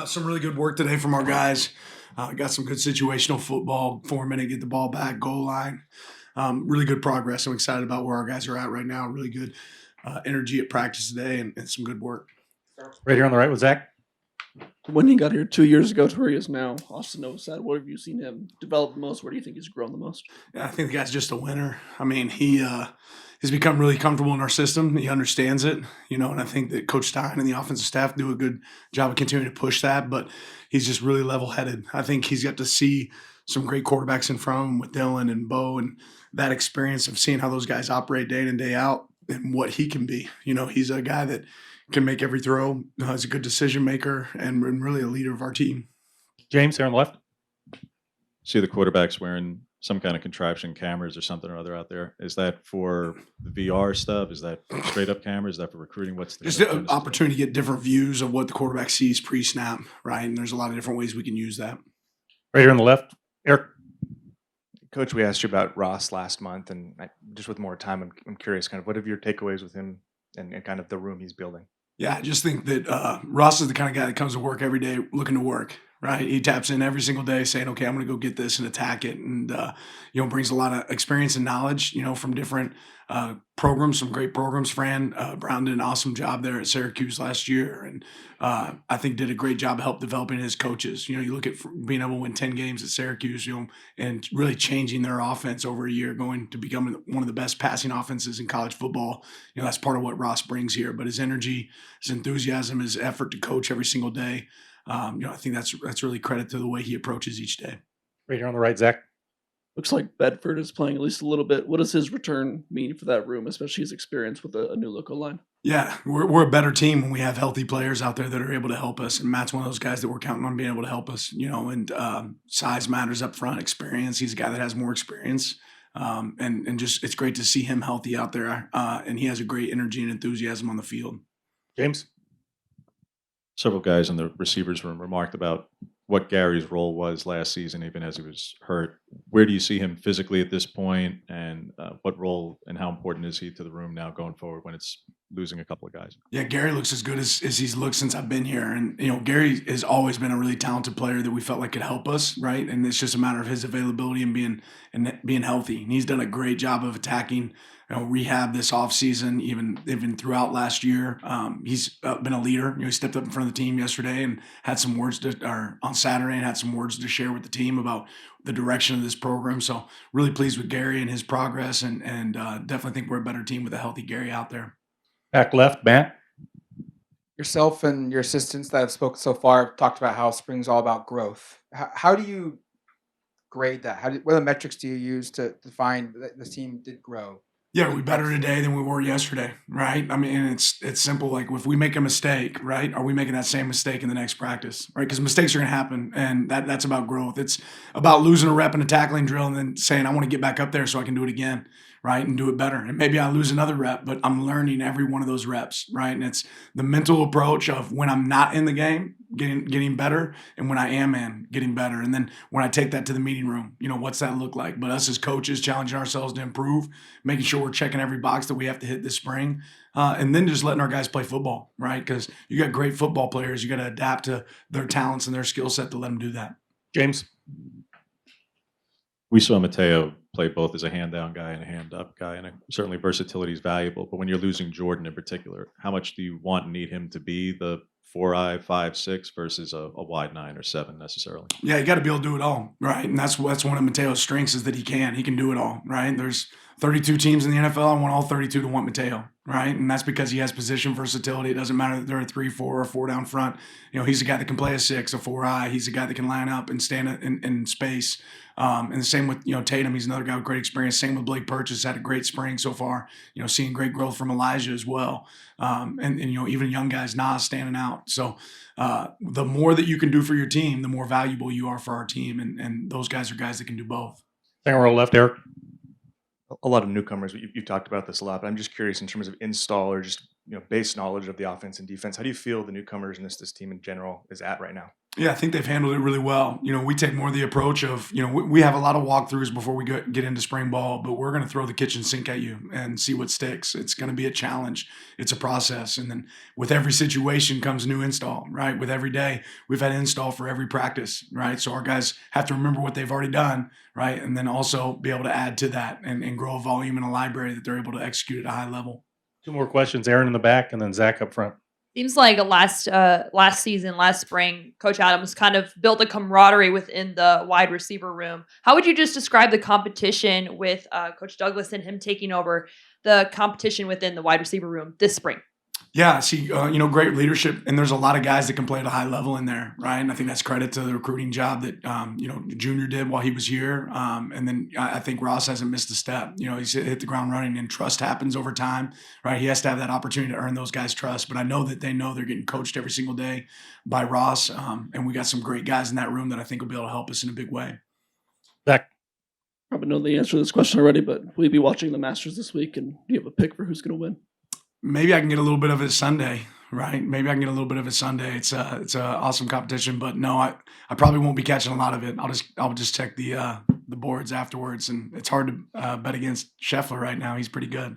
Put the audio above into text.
Some really good work today from our guys. Got some good situational football, 4 minute, get the ball back, goal line. Really good progress. I'm excited about where our guys are at right now. Really good energy at practice today and some good work. Right here on the right with Zach. When he got here 2 years ago to where he is now, Austin Novosad, what have you seen him develop the most? Where do you think he's grown the most? Yeah, I think the guy's just a winner. I mean, he has become really comfortable in our system. He understands it, and I think that Coach Stein and the offensive staff do a good job of continuing to push that. But he's just really level-headed. I think he's got to see some great quarterbacks in front of him with Dylan and Bo, and that experience of seeing how those guys operate day in and day out and what he can be. He's a guy that can make every throw. He's a good decision maker and really a leader of our team. James here on the left. See the quarterbacks wearing some kind of contraption, cameras or something or other out there. Is that for the VR stuff? Is that straight up cameras? Is that for recruiting? What's the just an opportunity to get different views of what the quarterback sees pre-snap, right? And there's a lot of different ways we can use that. Right here on the left, Eric. Coach, we asked you about Ross last month, and just with more time, I'm curious, kind of what are your takeaways with him and kind of the room he's building? Yeah, I just think that Ross is the kind of guy that comes to work every day looking to work, right? He taps in every single day saying, okay, I'm going to go get this and attack it. And, brings a lot of experience and knowledge, from different programs, some great programs. Fran Brown did an awesome job there at Syracuse last year. And I think did a great job of help developing his coaches. You look at being able to win 10 games at Syracuse, and really changing their offense over a year, going to becoming one of the best passing offenses in college football. That's part of what Ross brings here. But his energy, his enthusiasm, his effort to coach every single day, I think that's really credit to the way he approaches each day. Right here on the right, Zach. Looks like Bedford is playing at least a little bit. What does his return mean for that room, especially his experience with a new local line? Yeah, we're a better team when we have healthy players out there that are able to help us. And Matt's one of those guys that we're counting on being able to help us, and size matters up front, experience. He's a guy that has more experience. And just it's great to see him healthy out there. And he has a great energy and enthusiasm on the field. James. Several guys in the receivers room remarked about what Gary's role was last season, even as he was hurt. Where do you see him physically at this point, and what role and how important is he to the room now going forward when it's losing a couple of guys? Yeah, Gary looks as good as he's looked since I've been here. And, Gary has always been a really talented player that we felt like could help us, right? And it's just a matter of his availability and being healthy. And he's done a great job of attacking rehab this offseason, even throughout last year. He's been a leader. He stepped up in front of the team yesterday and had some words on Saturday and had some words to share with the team about the direction of this program. So really pleased with Gary and his progress, and definitely think we're a better team with a healthy Gary out there. Back left, Matt. Yourself and your assistants that have spoken so far have talked about how spring's all about growth. How do you grade that? What other metrics do you use to find that the team did grow? Yeah, we're better today than we were yesterday, right? I mean, it's simple. Like if we make a mistake, right, are we making that same mistake in the next practice, right? Because mistakes are going to happen, and that's about growth. It's about losing a rep in a tackling drill and then saying, I want to get back up there so I can do it again, right, and do it better. And maybe I lose another rep, but I'm learning every one of those reps, right? And it's the mental approach of when I'm not in the game, getting better, and when I am in, getting better. And then when I take that to the meeting room, what's that look like? But us as coaches challenging ourselves to improve, making sure we're checking every box that we have to hit this spring, and then just letting our guys play football, right? Because you got great football players. You got to adapt to their talents and their skill set to let them do that. James. We saw Mateo play both as a hand-down guy and a hand-up guy, and certainly versatility is valuable. But when you're losing Jordan in particular, how much do you want and need him to be the 4-eye, 5-6 versus a wide 9 or 7 necessarily? Yeah, you got to be able to do it all, right? And that's one of Mateo's strengths is that he can do it all, right? There's 32 teams in the NFL. I want all 32 to want Mateo, right? And that's because he has position versatility. It doesn't matter that they're a 3-4 or 4 down front. He's a guy that can play a 6, a 4-eye. He's a guy that can line up and stand in space. And the same with Tatum. He's another guy with great experience. Same with Blake Purchase. Had a great spring so far. Seeing great growth from Elijah as well. And even young guys, Nas standing out. So the more that you can do for your team, the more valuable you are for our team. And those guys are guys that can do both. Second row left, Eric. A lot of newcomers. You talked about this a lot, but I'm just curious in terms of install or just base knowledge of the offense and defense. How do you feel the newcomers and this team in general is at right now? Yeah, I think they've handled it really well. We take more the approach of, we have a lot of walkthroughs before we get into spring ball, but we're going to throw the kitchen sink at you and see what sticks. It's going to be a challenge. It's a process. And then with every situation comes new install, right? With every day, we've had install for every practice, right? So our guys have to remember what they've already done, right? And then also be able to add to that and grow a volume in a library that they're able to execute at a high level. 2 more questions. Aaron in the back, and then Zach up front. Seems like last season, last spring, Coach Adams kind of built a camaraderie within the wide receiver room. How would you just describe the competition with Coach Douglas and him taking over the competition within the wide receiver room this spring? Yeah, see, great leadership, and there's a lot of guys that can play at a high level in there, right? And I think that's credit to the recruiting job that Junior did while he was here, and then I think Ross hasn't missed a step. He's hit the ground running, and trust happens over time, right? He has to have that opportunity to earn those guys' trust, but I know that they know they're getting coached every single day by Ross, and we got some great guys in that room that I think will be able to help us in a big way. Zach. Probably know the answer to this question already, but will you be watching the Masters this week, and do you have a pick for who's going to win? Maybe I can get a little bit of it Sunday, right? Maybe I can get a little bit of it Sunday. It's a awesome competition, but no, I probably won't be catching a lot of it. I'll just check the boards afterwards, and it's hard to bet against Scheffler right now. He's pretty good.